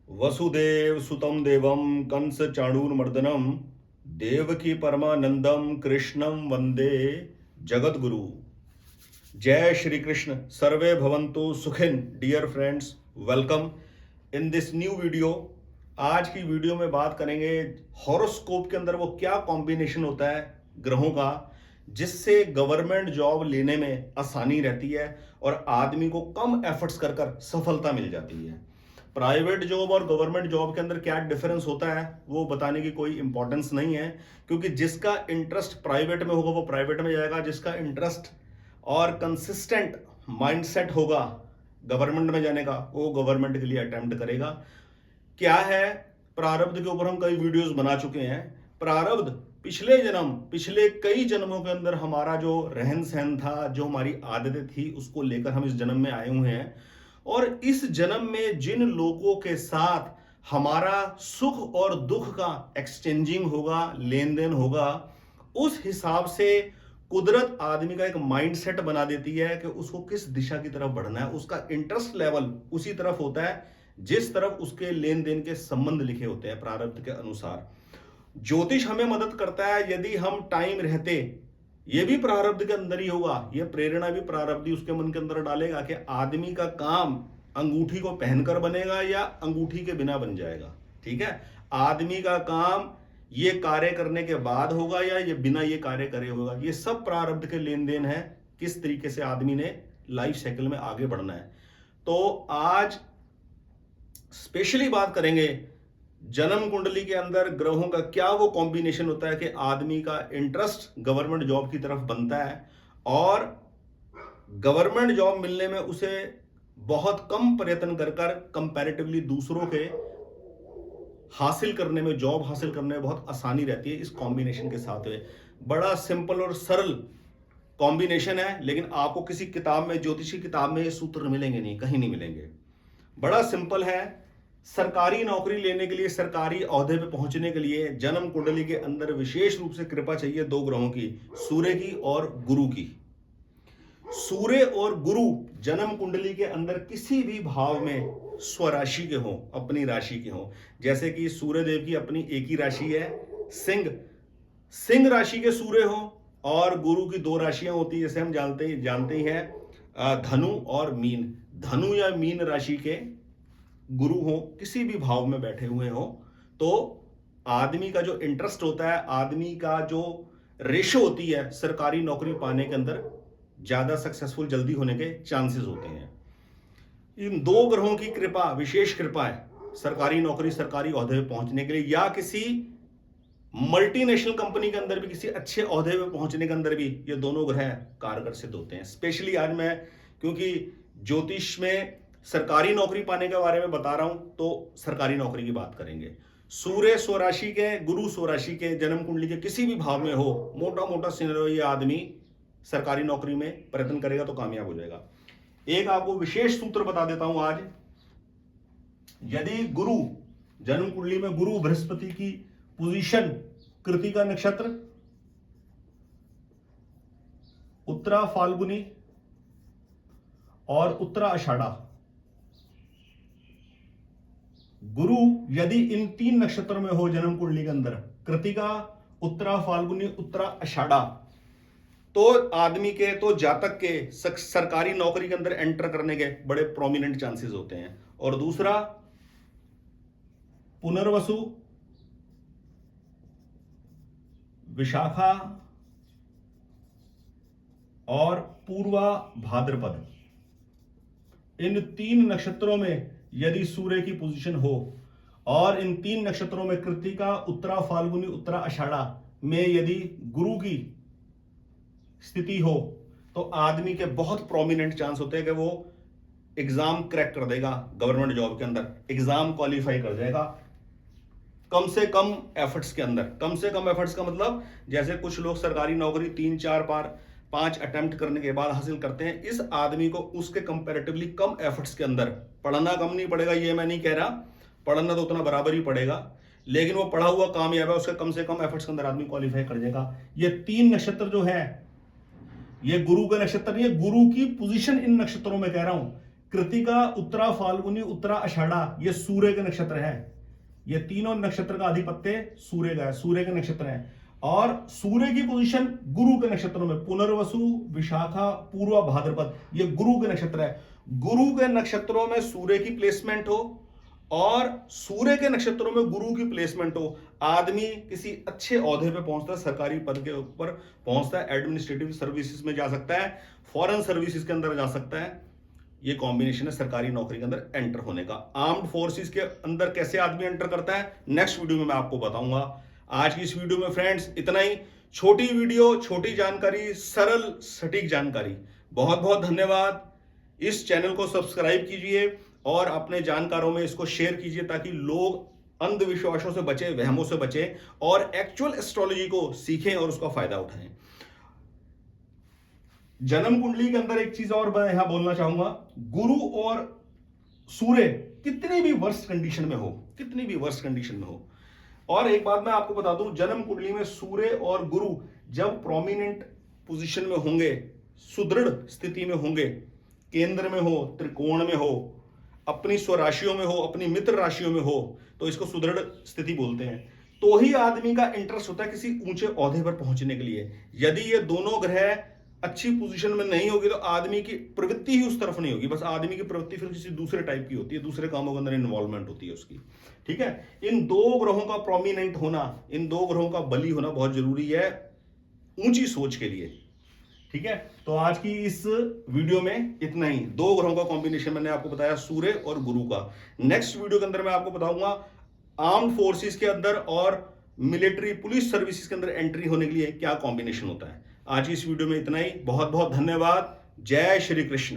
वसुदेव सुतं देवं कंस चाणूरमर्दनम देवकी परमानंदम कृष्णम वंदे जगद्गुरु। जय श्री कृष्ण। सर्वे भवन्तु सुखिन। Dear friends, welcome in this new video. आज की वीडियो में बात करेंगे हॉरोस्कोप के अंदर वो क्या कॉम्बिनेशन होता है ग्रहों का जिससे गवर्नमेंट जॉब लेने में आसानी रहती है और आदमी को कम एफर्ट्स कर कर सफलता मिल जाती है। प्राइवेट जॉब और गवर्नमेंट जॉब के अंदर क्या डिफरेंस होता है वो बताने की कोई इंपॉर्टेंस नहीं है, क्योंकि जिसका इंटरेस्ट प्राइवेट में होगा वो प्राइवेट में जाएगा, जिसका इंटरेस्ट और कंसिस्टेंट माइंडसेट होगा गवर्नमेंट में जाने का वो गवर्नमेंट के लिए अटेम्प्ट करेगा। क्या है प्रारब्ध के ऊपर हम कई वीडियोस बना चुके हैं। प्रारब्ध पिछले कई जन्मों के अंदर हमारा जो रहन सहन था, जो हमारी आदतें थी, उसको लेकर हम इस जन्म में आए हुए हैं। और इस जन्म में जिन लोगों के साथ हमारा सुख और दुख का एक्सचेंजिंग होगा, लेन देन होगा, उस हिसाब से कुदरत आदमी का एक माइंडसेट बना देती है कि उसको किस दिशा की तरफ बढ़ना है। उसका इंटरेस्ट लेवल उसी तरफ होता है जिस तरफ उसके लेन देन के संबंध लिखे होते हैं प्रारब्ध के अनुसार। ज्योतिष हमें मदद करता है यदि हम टाइम रहते, ये भी प्रारब्ध के अंदर ही होगा, ये प्रेरणा भी प्रारब्ध ही उसके मन के अंदर डालेगा कि आदमी का काम अंगूठी को पहनकर बनेगा या अंगूठी के बिना बन जाएगा। ठीक है, आदमी का काम ये कार्य करने के बाद होगा या ये बिना ये कार्य करे होगा। ये सब प्रारब्ध के लेन देन है, किस तरीके से आदमी ने लाइफ साइकिल में आगे बढ़ना है। तो आज स्पेशली बात करेंगे जन्म कुंडली के अंदर ग्रहों का क्या वो कॉम्बिनेशन होता है कि आदमी का इंटरेस्ट गवर्नमेंट जॉब की तरफ बनता है और गवर्नमेंट जॉब मिलने में उसे बहुत कम प्रयत्न कर कर कंपैरेटिवली दूसरों के हासिल करने में, जॉब हासिल करने में बहुत आसानी रहती है इस कॉम्बिनेशन के साथ में। बड़ा सिंपल और सरल कॉम्बिनेशन है, लेकिन आपको किसी किताब में, ज्योतिष की किताब में ये सूत्र मिलेंगे नहीं, कहीं नहीं मिलेंगे। बड़ा सिंपल है। सरकारी नौकरी लेने के लिए, सरकारी ओहदे पे पहुंचने के लिए जन्म कुंडली के अंदर विशेष रूप से कृपा चाहिए दो ग्रहों की, सूर्य की और गुरु की। सूर्य और गुरु जन्म कुंडली के अंदर किसी भी भाव में स्वराशि के हों, अपनी राशि के हों। जैसे कि सूर्य देव की अपनी एक ही राशि है सिंह राशि के सूर्य हों, और गुरु की दो राशियां होती है जैसे हम जानते ही हैं, धनु और मीन। धनु या मीन राशि के गुरु हो, किसी भी भाव में बैठे हुए हो, तो आदमी का जो इंटरेस्ट होता है, आदमी का जो रेशो होती है सरकारी नौकरी पाने के अंदर, ज्यादा सक्सेसफुल जल्दी होने के चांसेस होते हैं। इन दो ग्रहों की कृपा, विशेष कृपा है सरकारी नौकरी, सरकारी ओहदे पे पहुंचने के लिए, या किसी मल्टीनेशनल कंपनी के अंदर भी किसी अच्छे ओहदे पे पहुंचने के अंदर भी ये दोनों ग्रह कारगर सिद्ध होते हैं। स्पेशली आज मैं, क्योंकि ज्योतिष में सरकारी नौकरी पाने के बारे में बता रहा हूं, तो सरकारी नौकरी की बात करेंगे। सूर्य स्वराशि के, गुरु स्वराशि के, जन्म कुंडली के किसी भी भाव में हो, मोटा मोटा सिनेरियो, ये आदमी सरकारी नौकरी में प्रयत्न करेगा तो कामयाब हो जाएगा। एक आपको विशेष सूत्र बता देता हूं आज। यदि गुरु, जन्म कुंडली में गुरु बृहस्पति की पोजीशन कृतिका नक्षत्र, उत्तरा फाल्गुनी और उत्तरा आषाढ़ा, गुरु यदि इन तीन नक्षत्रों में हो जन्म कुंडली के अंदर, कृतिका, उत्तरा फाल्गुनी, उत्तरा आषाढ़ा, तो आदमी के, तो जातक के सरकारी नौकरी के अंदर एंटर करने के बड़े प्रोमिनेंट चांसेस होते हैं। और दूसरा पुनर्वसु, विशाखा और पूर्वा भाद्रपद, इन तीन नक्षत्रों में यदि सूर्य की पोजीशन हो और इन तीन नक्षत्रों में कृतिका, उत्तरा फाल्गुनी, उत्तरा आषाढ़ा में यदि गुरु की स्थिति हो, तो आदमी के बहुत प्रोमिनेंट चांस होते हैं कि वो एग्जाम क्रैक कर देगा, गवर्नमेंट जॉब के अंदर एग्जाम क्वालिफाई कर जाएगा कम से कम एफर्ट्स के अंदर। कम से कम एफर्ट्स का मतलब, जैसे कुछ लोग सरकारी नौकरी 3-4 बार 5 अटेम्प्ट करने के बाद हासिल करते हैं, इस आदमी को उसके कंपैरेटिवली कम एफर्ट्स के अंदर, पढ़ना कम नहीं पड़ेगा ये मैं नहीं कह रहा, पढ़ना तो उतना बराबर ही पड़ेगा, लेकिन वो पढ़ा हुआ कामयाब है, उसके कम से कम एफर्ट्स के अंदर आदमी क्वालिफाई कर जाएगा। ये तीन नक्षत्र जो है, ये गुरु का नक्षत्र नहीं है, गुरु की पोजीशन इन नक्षत्रों में कह रहा हूं, कृतिका, उत्तरा फाल्गुनी, उत्तरा आषाढ़ा, ये सूर्य के नक्षत्र हैं। ये तीनों नक्षत्र का अधिपत्य सूर्य का है, सूर्य के नक्षत्र हैं। और सूर्य की पोजीशन गुरु के नक्षत्रों में, पुनर्वसु, विशाखा, पूर्वा, भाद्रपद, ये गुरु के नक्षत्र है। गुरु के नक्षत्रों में सूर्य की प्लेसमेंट हो और सूर्य के नक्षत्रों में गुरु की प्लेसमेंट हो, आदमी किसी अच्छे ओहदे पे पहुंचता है, सरकारी पद के ऊपर पहुंचता है, एडमिनिस्ट्रेटिव सर्विसेज में जा सकता है, फॉरेन सर्विसेज के अंदर जा सकता है। ये कॉम्बिनेशन है सरकारी नौकरी के अंदर एंटर होने का। आर्म्ड फोर्सेस के अंदर कैसे आदमी एंटर करता है, नेक्स्ट वीडियो में मैं आपको बताऊंगा। आज की इस वीडियो में फ्रेंड्स इतना ही। छोटी वीडियो, छोटी जानकारी, सरल सटीक जानकारी। बहुत बहुत धन्यवाद। इस चैनल को सब्सक्राइब कीजिए और अपने जानकारों में इसको शेयर कीजिए ताकि लोग अंधविश्वासों से बचे, वहमों से बचे और एक्चुअल एस्ट्रोलॉजी को सीखें और उसका फायदा उठाएं। जन्म कुंडली के अंदर एक चीज और मैं यहां बोलना चाहूंगा, गुरु और सूर्य कितनी भी वर्स्ट कंडीशन में हो, कितनी भी वर्स्ट कंडीशन में हो, और एक बात मैं आपको बता दूं, जन्म कुंडली में सूर्य और गुरु जब प्रोमिनेंट पोजीशन में होंगे, सुदृढ़ स्थिति में होंगे, केंद्र में हो, त्रिकोण में हो, अपनी स्वराशियों में हो, अपनी मित्र राशियों में हो, तो इसको सुदृढ़ स्थिति बोलते हैं। तो ही आदमी का इंटरेस्ट होता है किसी ऊंचे ओहदे पर पहुंचने के लिए। यदि ये दोनों ग्रह अच्छी पोजीशन में नहीं होगी तो आदमी की प्रवृत्ति ही उस तरफ नहीं होगी, बस आदमी की प्रवृत्ति फिर किसी दूसरे टाइप की होती है, दूसरे कामों के अंदर इन्वॉल्वमेंट होती है उसकी। ठीक है, इन दो ग्रहों का प्रोमिनेंट होना, इन दो ग्रहों का बली होना बहुत जरूरी है ऊंची सोच के लिए। ठीक है, तो आज की इस वीडियो में इतना ही। दो ग्रहों का कॉम्बिनेशन मैंने आपको बताया, सूर्य और गुरु का। नेक्स्ट वीडियो के अंदर मैं आपको बताऊंगा आर्म्ड फोर्सेस के अंदर और मिलिट्री पुलिस सर्विसेज के अंदर एंट्री होने के लिए क्या कॉम्बिनेशन होता है। आज की इस वीडियो में इतना ही। बहुत बहुत धन्यवाद। जय श्री कृष्ण।